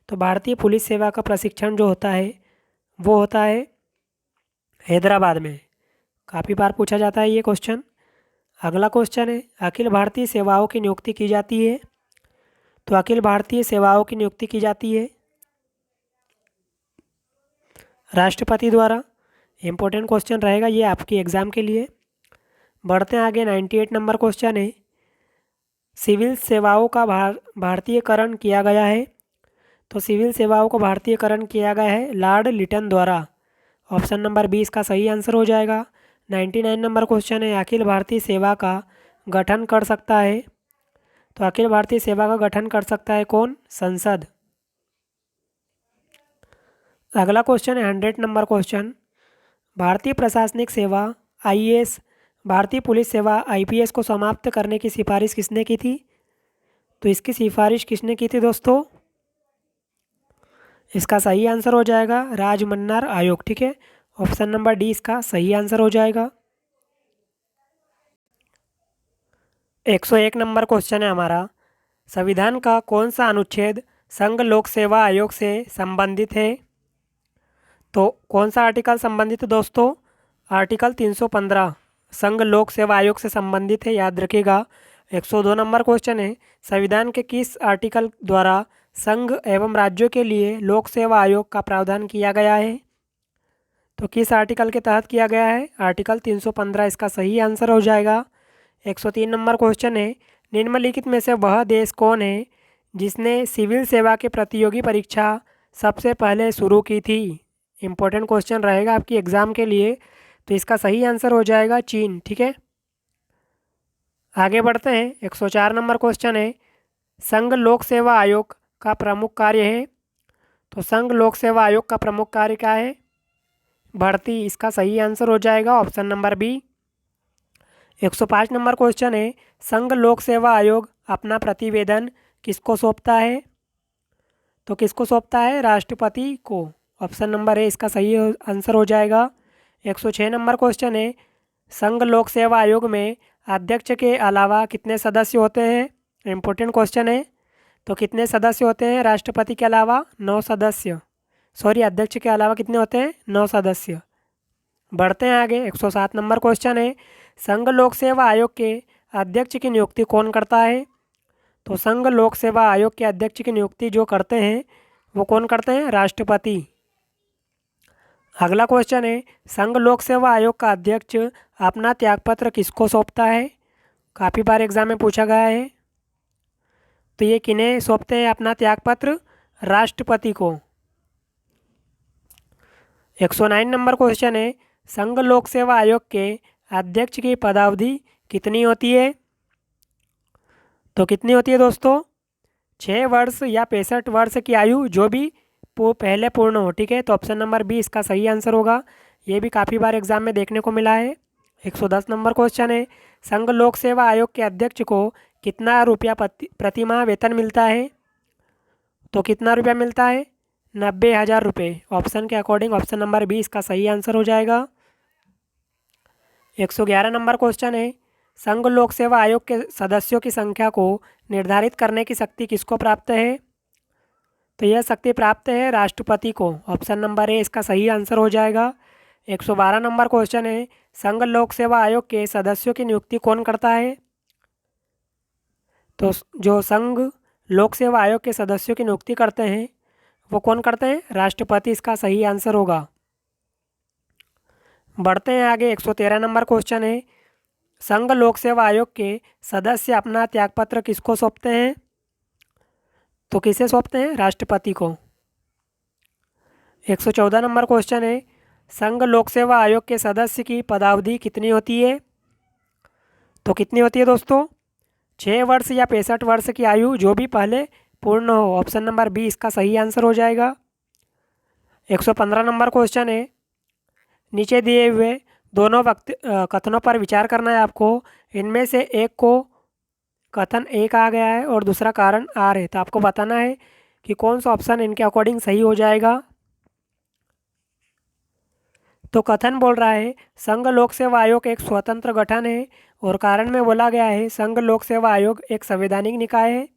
तो भारतीय पुलिस सेवा का प्रशिक्षण जो होता है वो होता है हैदराबाद में। काफ़ी बार पूछा जाता है ये क्वेश्चन। अगला क्वेश्चन है, अखिल भारतीय सेवाओं की नियुक्ति की जाती है। तो अखिल भारतीय सेवाओं की नियुक्ति की जाती है राष्ट्रपति द्वारा। इम्पोर्टेंट क्वेश्चन रहेगा ये आपकी एग्ज़ाम के लिए। बढ़ते हैं आगे 98 नंबर क्वेश्चन है, सिविल सेवाओं का भारतीयकरण किया गया है। तो सिविल सेवाओं को भारतीयकरण किया गया है लॉर्ड लिटन द्वारा। ऑप्शन नंबर बी इसका सही आंसर हो जाएगा। 99 नंबर क्वेश्चन है, अखिल भारतीय सेवा का गठन कर सकता है। तो अखिल भारतीय सेवा का गठन कर सकता है कौन? संसद। अगला क्वेश्चन है 100 नंबर क्वेश्चन, भारतीय प्रशासनिक सेवा आईएएस, भारतीय पुलिस सेवा आईपीएस को समाप्त करने की सिफारिश किसने की थी? तो इसकी सिफारिश किसने की थी दोस्तों? इसका सही आंसर हो जाएगा राजमन्नार आयोग। ठीक है, ऑप्शन नंबर डी इसका सही आंसर हो जाएगा। 101 नंबर क्वेश्चन है हमारा, संविधान का कौन सा अनुच्छेद संघ लोक सेवा आयोग से संबंधित है? तो कौन सा आर्टिकल संबंधित है दोस्तों? आर्टिकल 315 संघ लोक सेवा आयोग से संबंधित है, याद रखिएगा। 102 नंबर क्वेश्चन है, संविधान के किस आर्टिकल द्वारा संघ एवं राज्यों के लिए लोक सेवा आयोग का प्रावधान किया गया है? तो किस आर्टिकल के तहत किया गया है? आर्टिकल 315 इसका सही आंसर हो जाएगा। 103 नंबर क्वेश्चन है, निम्नलिखित में से वह देश कौन है जिसने सिविल सेवा के प्रतियोगी परीक्षा सबसे पहले शुरू की थी? इम्पोर्टेंट क्वेश्चन रहेगा आपकी एग्ज़ाम के लिए, तो इसका सही आंसर हो जाएगा चीन। ठीक है, आगे बढ़ते हैं। 104 नंबर क्वेश्चन है, संघ लोक सेवा आयोग का प्रमुख कार्य है। तो संघ लोक सेवा आयोग का प्रमुख कार्य क्या है? भर्ती, इसका सही आंसर हो जाएगा ऑप्शन नंबर बी। 105 नंबर क्वेश्चन है, संघ लोक सेवा आयोग अपना प्रतिवेदन किसको सौंपता है? तो किसको सौंपता है? राष्ट्रपति को। ऑप्शन नंबर ए इसका सही आंसर हो जाएगा। 106 नंबर क्वेश्चन है, संघ लोक सेवा आयोग में अध्यक्ष के अलावा कितने सदस्य होते हैं? इम्पोर्टेंट क्वेश्चन है। तो कितने सदस्य होते हैं राष्ट्रपति के अलावा? 9 सदस्य। सॉरी, अध्यक्ष के अलावा कितने होते हैं? 9 सदस्य। बढ़ते हैं आगे। 107 नंबर क्वेश्चन है, संघ लोक सेवा आयोग के अध्यक्ष की नियुक्ति कौन करता है? तो संघ लोक सेवा आयोग के अध्यक्ष की नियुक्ति जो करते हैं वो कौन करते हैं? राष्ट्रपति। अगला क्वेश्चन है, संघ लोक सेवा आयोग का अध्यक्ष अपना त्यागपत्र किसको सौंपता है? काफ़ी बार एग्जाम में पूछा गया है। तो ये किन्हें सौंपते हैं अपना त्यागपत्र? राष्ट्रपति को। 109 नंबर क्वेश्चन है, संघ लोक सेवा आयोग के अध्यक्ष की पदावधि कितनी होती है? तो कितनी होती है दोस्तों? 6 वर्ष या 65 वर्ष की आयु, जो भी पहले पूर्ण हो। ठीक है, तो ऑप्शन नंबर बी इसका सही आंसर होगा। ये भी काफ़ी बार एग्जाम में देखने को मिला है। 110 नंबर क्वेश्चन है, संघ लोक सेवा आयोग के अध्यक्ष को कितना रुपया प्रतिमाह वेतन मिलता है? तो कितना रुपया मिलता है? 90,000 रुपये। ऑप्शन के अकॉर्डिंग ऑप्शन नंबर बी इसका सही आंसर हो जाएगा। 111 नंबर क्वेश्चन है, संघ लोक सेवा आयोग के सदस्यों की संख्या को निर्धारित करने की शक्ति किसको प्राप्त है? तो यह शक्ति प्राप्त है राष्ट्रपति को। ऑप्शन नंबर ए इसका सही आंसर हो जाएगा। 112 नंबर क्वेश्चन है, संघ लोक सेवा आयोग के सदस्यों की नियुक्ति कौन करता है? तो जो संघ लोक सेवा आयोग के सदस्यों की नियुक्ति करते हैं वो कौन करते हैं? राष्ट्रपति इसका सही आंसर होगा। बढ़ते हैं आगे। 113 नंबर क्वेश्चन है, संघ लोक सेवा आयोग के सदस्य अपना त्यागपत्र किसको सौंपते हैं? तो किसे सौंपते हैं? राष्ट्रपति को। 114 नंबर क्वेश्चन है, संघ लोक सेवा आयोग के सदस्य की पदावधि कितनी होती है? तो कितनी होती है दोस्तों? 6 वर्ष या 65 वर्ष की आयु, जो भी पहले पूर्ण हो। ऑप्शन नंबर बी इसका सही आंसर हो जाएगा। 115 नंबर क्वेश्चन है, नीचे दिए हुए दोनों कथनों पर विचार करना है आपको। इनमें से एक को कथन एक आ गया है और दूसरा कारण आर है, तो आपको बताना है कि कौन सा ऑप्शन इनके अकॉर्डिंग सही हो जाएगा। तो कथन बोल रहा है, संघ लोक सेवा आयोग एक स्वतंत्र गठन है, और कारण में बोला गया है संघ लोक सेवा आयोग एक संवैधानिक निकाय है।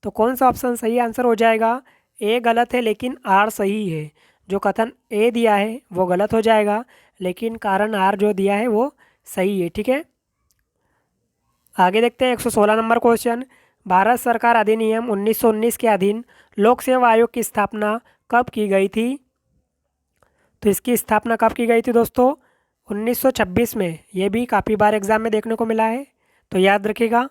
तो कौन सा ऑप्शन सही आंसर हो जाएगा? ए गलत है लेकिन आर सही है। जो कथन ए दिया है वो गलत हो जाएगा, लेकिन कारण आर जो दिया है वो सही है। ठीक है, आगे देखते हैं। 116 नंबर क्वेश्चन, भारत सरकार अधिनियम 1919 के अधीन लोक सेवा आयोग की स्थापना कब की गई थी? तो इसकी स्थापना कब की गई थी दोस्तों? 1926 में। ये भी काफ़ी बार एग्जाम में देखने को मिला है, तो याद रखिएगा।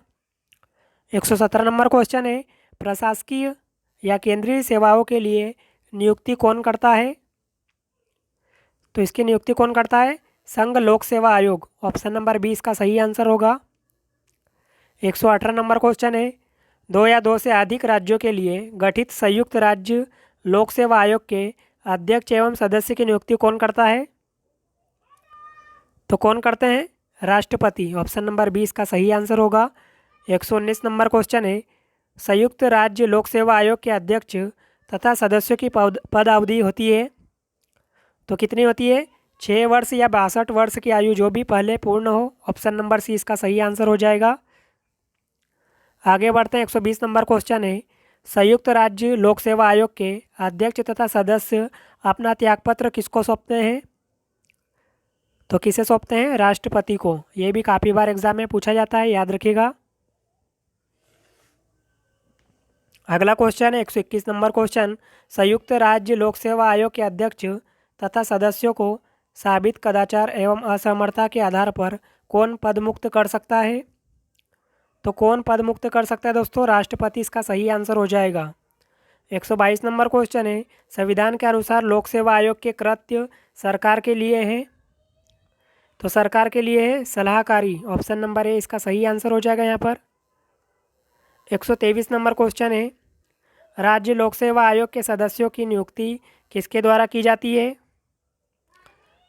117 नंबर क्वेश्चन है, प्रशासकीय या केंद्रीय सेवाओं के लिए नियुक्ति कौन करता है? तो इसकी नियुक्ति कौन करता है? संघ लोक सेवा आयोग। ऑप्शन नंबर बी इसका सही आंसर होगा। 118 नंबर क्वेश्चन है, 2 या 2 से अधिक राज्यों के लिए गठित संयुक्त राज्य लोक सेवा आयोग के अध्यक्ष एवं सदस्य की नियुक्ति कौन करता है? तो कौन करते हैं? राष्ट्रपति। ऑप्शन नंबर 20 का सही आंसर होगा। 119 नंबर क्वेश्चन है, संयुक्त राज्य लोक सेवा आयोग के अध्यक्ष तथा सदस्यों की पद अवधि होती है? तो कितनी होती है? 6 वर्ष या 62 वर्ष की आयु जो भी पहले पूर्ण हो। ऑप्शन नंबर सी इसका सही आंसर हो जाएगा। आगे बढ़ते हैं। 120 नंबर क्वेश्चन है, संयुक्त राज्य लोक सेवा आयोग के अध्यक्ष तथा सदस्य अपना त्यागपत्र किसको सौंपते हैं? तो किसे सौंपते हैं? राष्ट्रपति को। ये भी काफ़ी बार एग्जाम में पूछा जाता है, याद रखिएगा। अगला क्वेश्चन है 121 नंबर क्वेश्चन, संयुक्त राज्य लोक सेवा आयोग के अध्यक्ष तथा सदस्यों को साबित कदाचार एवं असमर्थता के आधार पर कौन पद मुक्त कर सकता है? तो कौन पद मुक्त कर सकता है दोस्तों? राष्ट्रपति इसका सही आंसर हो जाएगा। 122 नंबर क्वेश्चन है, संविधान के अनुसार लोक सेवा आयोग के कृत्य सरकार के लिए है? तो सरकार के लिए है सलाहकारी। ऑप्शन नंबर ए इसका सही आंसर हो जाएगा यहाँ पर। 123 नंबर क्वेश्चन है, राज्य लोक सेवा आयोग के सदस्यों की नियुक्ति किसके द्वारा की जाती है?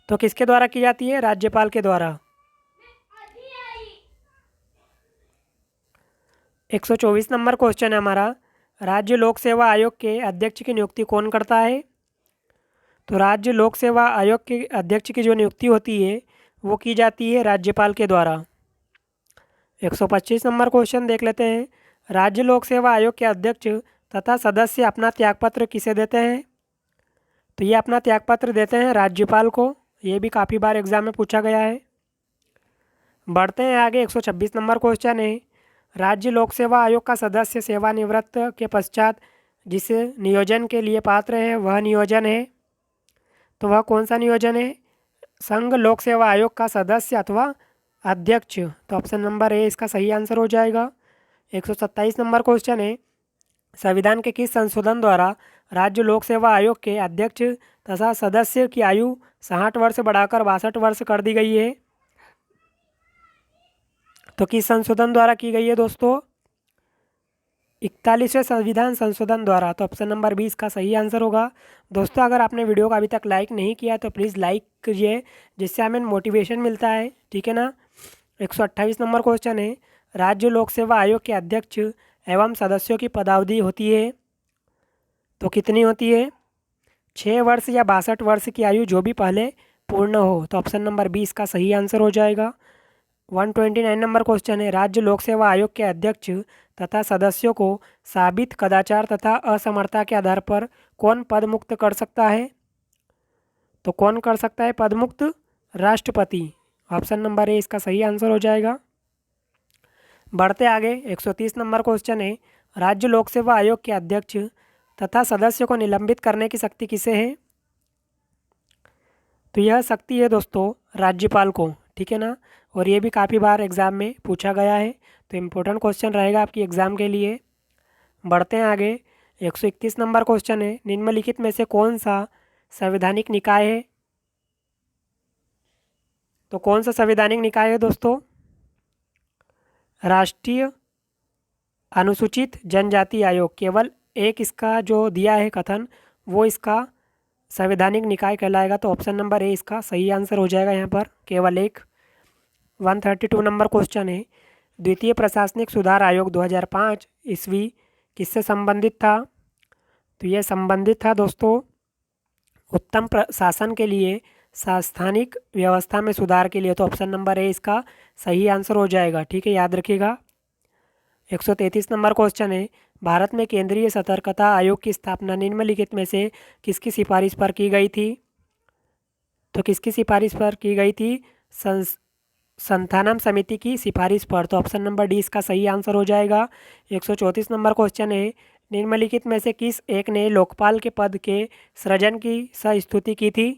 तो किसके द्वारा की जाती है? राज्यपाल के द्वारा। 124 नंबर क्वेश्चन है हमारा, राज्य लोक सेवा आयोग के अध्यक्ष की नियुक्ति कौन करता है? तो राज्य लोक सेवा आयोग के अध्यक्ष की जो नियुक्ति होती है वो की जाती है राज्यपाल के द्वारा। 125 नंबर क्वेश्चन देख लेते हैं, राज्य लोक सेवा आयोग के अध्यक्ष तथा सदस्य अपना त्यागपत्र किसे देते हैं? तो ये अपना त्यागपत्र देते हैं राज्यपाल को। ये भी काफ़ी बार एग्जाम में पूछा गया है। बढ़ते हैं आगे। 126 नंबर क्वेश्चन है, राज्य लोक सेवा आयोग का सदस्य सेवानिवृत्त के पश्चात जिस नियोजन के लिए पात्र है वह नियोजन है? तो वह कौन सा नियोजन है? संघ लोक सेवा आयोग का सदस्य अथवा अध्यक्ष। तो ऑप्शन नंबर ए इसका सही आंसर हो जाएगा। 127 नंबर क्वेश्चन है, संविधान के किस संशोधन द्वारा राज्य लोक सेवा आयोग के अध्यक्ष तथा सदस्य की आयु 60 वर्ष बढ़ाकर 62 वर्ष कर दी गई है? तो किस संशोधन द्वारा की गई है दोस्तों? 41वें संविधान संशोधन द्वारा। तो ऑप्शन नंबर बी इसका सही आंसर होगा। दोस्तों अगर आपने वीडियो को अभी तक लाइक नहीं किया तो प्लीज़ लाइक कीजिए, जिससे हमें मोटिवेशन मिलता है, ठीक है ना। 128 नंबर क्वेश्चन है, राज्य लोक सेवा आयोग के अध्यक्ष एवं सदस्यों की पदावधि होती है? तो कितनी होती है? 6 वर्ष या 62 वर्ष की आयु जो भी पहले पूर्ण हो। तो ऑप्शन नंबर बी इसका सही आंसर हो जाएगा। 129 नंबर क्वेश्चन है, राज्य लोक सेवा आयोग के अध्यक्ष तथा सदस्यों को साबित कदाचार तथा असमर्थता के आधार पर कौन पद मुक्त कर सकता है? तो कौन कर सकता है पद मुक्त? राष्ट्रपति। ऑप्शन नंबर ए इसका सही आंसर हो जाएगा। बढ़ते आगे। 130 नंबर क्वेश्चन है, राज्य लोक सेवा आयोग के अध्यक्ष तथा सदस्य को निलंबित करने की शक्ति किसे है? तो यह शक्ति है दोस्तों राज्यपाल को, ठीक है ना। और ये भी काफ़ी बार एग्ज़ाम में पूछा गया है, तो इम्पोर्टेंट क्वेश्चन रहेगा आपकी एग्ज़ाम के लिए। बढ़ते हैं आगे। 131 नंबर क्वेश्चन है, निम्नलिखित में से कौन सा संवैधानिक निकाय है? तो कौन सा संवैधानिक निकाय है दोस्तों? राष्ट्रीय अनुसूचित जनजाति आयोग। केवल एक इसका जो दिया है कथन वो इसका संवैधानिक निकाय कहलाएगा। तो ऑप्शन नंबर ए इसका सही आंसर हो जाएगा यहाँ पर, केवल एक। 132 नंबर क्वेश्चन है, द्वितीय प्रशासनिक सुधार आयोग 2005 ईस्वी किससे संबंधित था? तो यह संबंधित था दोस्तों उत्तम शासन के लिए, सांस्थानिक व्यवस्था में सुधार के लिए। तो ऑप्शन नंबर ए इसका सही आंसर हो जाएगा, ठीक है, याद रखिएगा। 133 नंबर क्वेश्चन है, भारत में केंद्रीय सतर्कता आयोग की स्थापना निम्नलिखित में से किसकी सिफारिश पर की गई थी? तो किसकी सिफारिश पर की गई थी? संथानम समिति की सिफारिश पर। तो ऑप्शन नंबर डी इसका सही आंसर हो जाएगा। 134 नंबर क्वेश्चन है, निम्नलिखित में से किस एक ने लोकपाल के पद के सृजन की स्तुति की थी?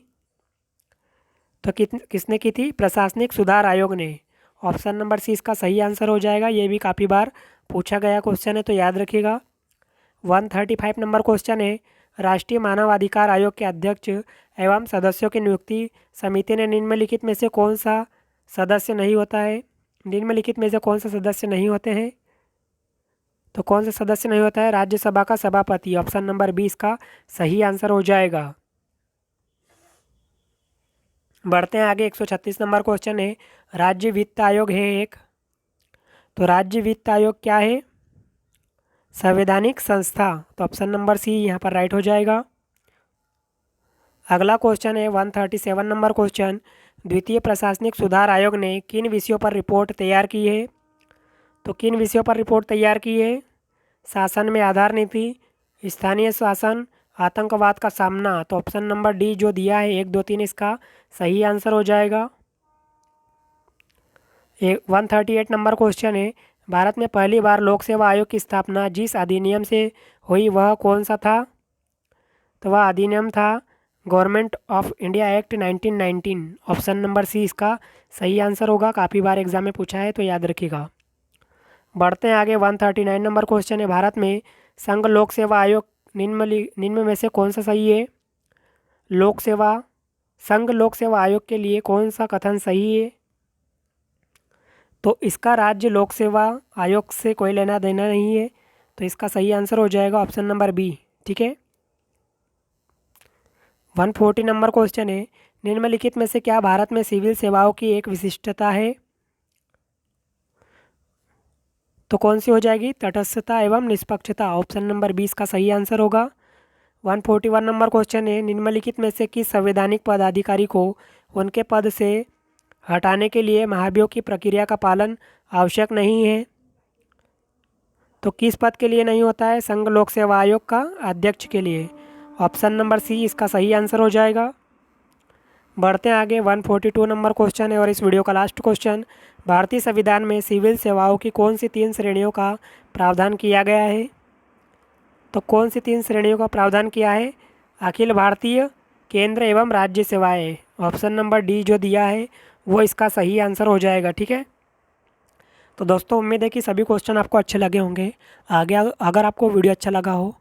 तो किसने की थी? प्रशासनिक सुधार आयोग ने। ऑप्शन नंबर सी इसका सही आंसर हो जाएगा। ये भी काफ़ी बार पूछा गया क्वेश्चन है, तो याद रखिएगा। 135 नंबर क्वेश्चन है, राष्ट्रीय मानवाधिकार आयोग के अध्यक्ष एवं सदस्यों की नियुक्ति समिति ने निम्नलिखित में से कौन सा सदस्य नहीं होता है? निम्नलिखित में से कौन सा सदस्य नहीं होते हैं? तो कौन सा सदस्य नहीं होता है? राज्यसभा का सभापति। ऑप्शन नंबर बी इसका सही आंसर हो जाएगा। बढ़ते हैं आगे। 136 नंबर क्वेश्चन है, राज्य वित्त आयोग है एक। तो राज्य वित्त आयोग क्या है? संवैधानिक संस्था, तो ऑप्शन नंबर सी यहाँ पर राइट हो जाएगा। अगला क्वेश्चन है 137 नंबर क्वेश्चन, द्वितीय प्रशासनिक सुधार आयोग ने किन विषयों पर रिपोर्ट तैयार की है? तो किन विषयों पर रिपोर्ट तैयार की है? शासन में आधार नीति, स्थानीय शासन, आतंकवाद का सामना, तो ऑप्शन नंबर डी जो दिया है 1 2 3 इसका सही आंसर हो जाएगा। 138 नंबर क्वेश्चन है, भारत में पहली बार लोक सेवा आयोग की स्थापना जिस अधिनियम से हुई वह कौन सा था? तो वह अधिनियम था government of India act 1919, option number C इसका सही आंसर होगा। काफ़ी बार एग्जाम में पूछा है तो याद रखिएगा। बढ़ते हैं आगे 139 नंबर क्वेश्चन है, भारत में संघ लोक सेवा आयोग निम्न में से कौन सा सही है? लोक सेवा संघ लोक सेवा आयोग के लिए कौन सा कथन सही है? तो इसका राज्य लोक सेवा आयोग से कोई लेना देना नहीं है, तो इसका सही आंसर हो जाएगा ऑप्शन नंबर बी। ठीक है। 140 नंबर क्वेश्चन है, निम्नलिखित में से क्या भारत में सिविल सेवाओं की एक विशिष्टता है? तो कौन सी हो जाएगी? तटस्थता एवं निष्पक्षता, ऑप्शन नंबर 20 का सही आंसर होगा। 141 नंबर क्वेश्चन है, निम्नलिखित में से किस संवैधानिक पदाधिकारी को उनके पद से हटाने के लिए महाभियोग की प्रक्रिया का पालन आवश्यक नहीं है? तो किस पद के लिए नहीं होता है? संघ लोक सेवा आयोग का अध्यक्ष के लिए, ऑप्शन नंबर सी इसका सही आंसर हो जाएगा। बढ़ते हैं आगे 142 नंबर क्वेश्चन है और इस वीडियो का लास्ट क्वेश्चन, भारतीय संविधान में सिविल सेवाओं की कौन सी 3 श्रेणियों का प्रावधान किया गया है? तो कौन सी 3 श्रेणियों का प्रावधान किया है? अखिल भारतीय, केंद्र एवं राज्य सेवाएं, ऑप्शन नंबर डी जो दिया है वो इसका सही आंसर हो जाएगा। ठीक है। तो दोस्तों उम्मीद है कि सभी क्वेश्चन आपको अच्छे लगे होंगे। आगे अगर आपको वीडियो अच्छा लगा हो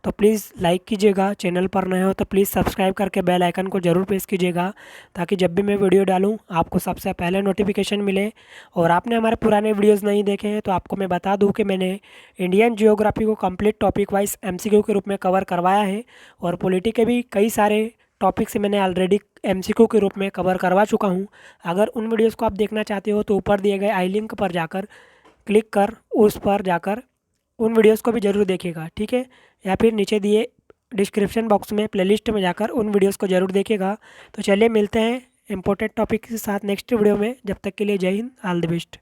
तो प्लीज़ लाइक कीजिएगा, चैनल पर नए हो तो प्लीज़ सब्सक्राइब करके बेल आइकन को ज़रूर प्रेस कीजिएगा, ताकि जब भी मैं वीडियो डालूं आपको सबसे पहले नोटिफिकेशन मिले। और आपने हमारे पुराने वीडियोस नहीं देखे हैं तो आपको मैं बता दूं कि मैंने इंडियन जियोग्राफी को कंप्लीट टॉपिक वाइज MCQ के रूप में कवर करवाया है, और पॉलिटी के भी कई सारे टॉपिक से मैंने ऑलरेडी MCQ के रूप में कवर करवा चुका हूँ। अगर उन वीडियोज़ को आप देखना चाहते हो तो ऊपर दिए गए आई लिंक पर जाकर क्लिक कर उस पर जाकर उन वीडियोस को भी ज़रूर देखिएगा। ठीक है। या फिर नीचे दिए डिस्क्रिप्शन बॉक्स में प्लेलिस्ट में जाकर उन वीडियोस को ज़रूर देखिएगा। तो चलिए मिलते हैं इम्पोर्टेंट टॉपिक के साथ नेक्स्ट वीडियो में। जब तक के लिए जय हिंद, ऑल द बेस्ट।